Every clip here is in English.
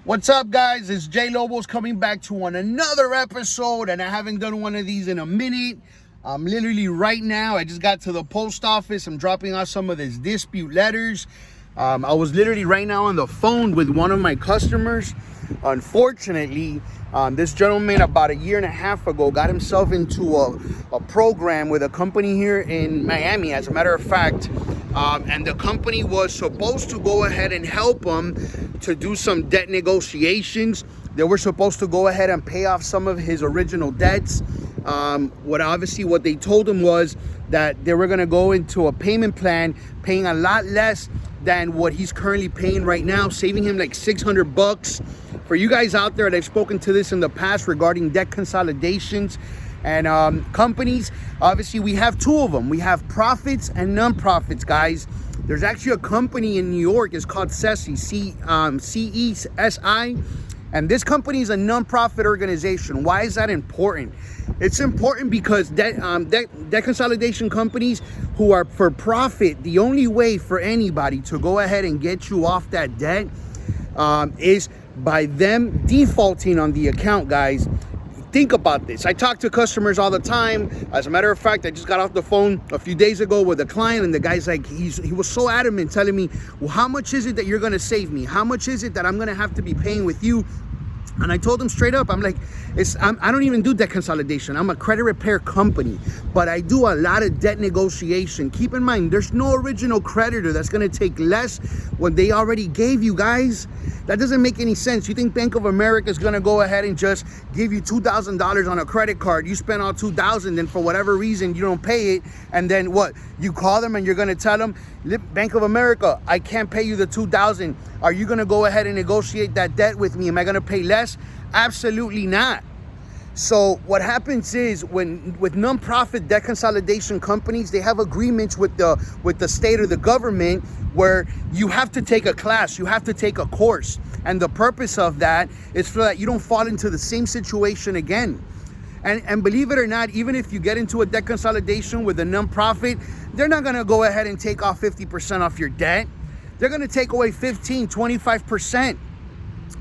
What's up, guys? It's Jay Lobos coming back to another episode, and I haven't done one of these in a minute. I'm literally right now, I just got to the post office. I'm dropping off some of these dispute letters. I was literally right now on the phone with one of my customers. Unfortunately, this gentleman about a year and a half ago got himself into a program with a company here in Miami, as a matter of fact. And the company was supposed to go ahead and help him to do some debt negotiations. They were supposed to go ahead and pay off some of his original debts. What they told him was that they were going to go into a payment plan, paying a lot less than what he's currently paying right now, saving him like $600. For you guys out there that have spoken to this in the past regarding debt consolidations and companies, obviously we have two of them. We have profits and non-profits, guys. There's actually a company in New York. It's called CESI, C-E-S-I. And this company is a non-profit organization. Why is that important? It's important because debt consolidation companies who are for profit, the only way for anybody to go ahead and get you off that debt is by them defaulting on the account, guys. Think about this. I talk to customers all the time. As a matter of fact, I just got off the phone a few days ago with a client, and the guy's like, he was so adamant telling me, well, how much is it that you're going to save me? How much is it that I'm going to have to be paying with you? And I told him straight up, I'm like, I don't even do debt consolidation. I'm a credit repair company, but I do a lot of debt negotiation. Keep in mind, there's no original creditor that's going to take less when they already gave you, guys. That doesn't make any sense. You think Bank of America is going to go ahead and just give you $2,000 on a credit card? You spend all $2,000, then for whatever reason, you don't pay it. And then what? You call them and you're going to tell them, Bank of America, I can't pay you the $2,000. Are you going to go ahead and negotiate that debt with me? Am I going to pay less? Absolutely not. So what happens is with non-profit debt consolidation companies, they have agreements with the state or the government where you have to take a class, you have to take a course. And the purpose of that is so that you don't fall into the same situation again. And believe it or not, even if you get into a debt consolidation with a non-profit, they're not going to go ahead and take off 50% off your debt. They're going to take away 15, 25%.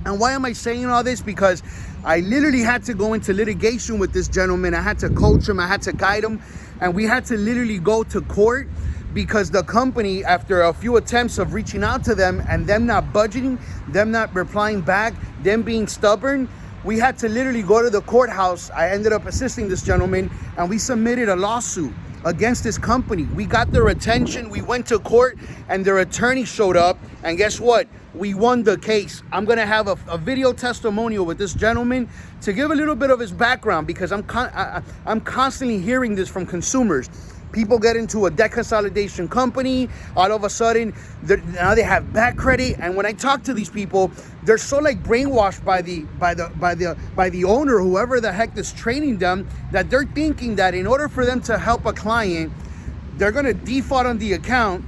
And why am I saying all this? Because I literally had to go into litigation with this gentleman. I had to coach him, I had to guide him, and we had to literally go to court because the company, after a few attempts of reaching out to them and them not budgeting, them not replying back, them being stubborn, we had to literally go to the courthouse. I ended up assisting this gentleman, and we submitted a lawsuit against this company. We got their attention, we went to court, and their attorney showed up, and guess what? We won the case. I'm gonna have a video testimonial with this gentleman to give a little bit of his background, because I'm constantly hearing this from consumers. People get into a debt consolidation company, all of a sudden now they have bad credit, and when I talk to these people, they're so like brainwashed by the owner, whoever the heck is training them, that they're thinking that in order for them to help a client, they're gonna default on the account.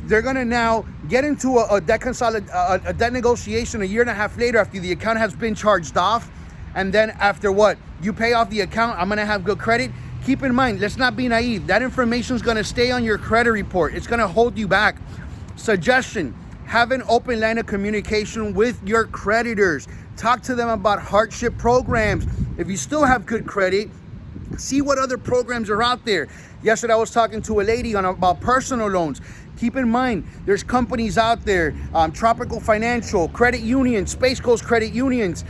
They're gonna now get into a debt negotiation a year and a half later after the account has been charged off, and then after what? You pay off the account, I'm gonna have good credit. Keep in mind, let's not be naive. That information is gonna stay on your credit report. It's gonna hold you back. Suggestion, have an open line of communication with your creditors. Talk to them about hardship programs. If you still have good credit, see what other programs are out there. Yesterday I was talking to a lady about personal loans. Keep in mind, there's companies out there, Tropical Financial, credit unions, Space Coast credit unions.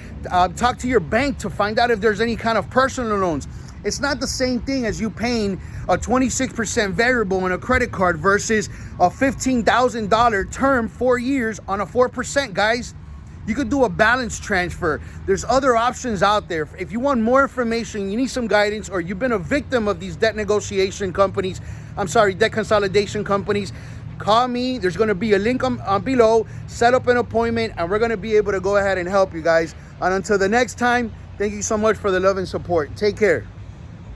Talk to your bank to find out if there's any kind of personal loans. It's not the same thing as you paying a 26% variable on a credit card versus a $15,000 term, 4 years on a 4%, guys. You could do a balance transfer. There's other options out there. If you want more information, you need some guidance, or you've been a victim of these debt consolidation companies, call me. There's going to be a link below. Set up an appointment, and we're going to be able to go ahead and help you guys. And until the next time, thank you so much for the love and support. Take care.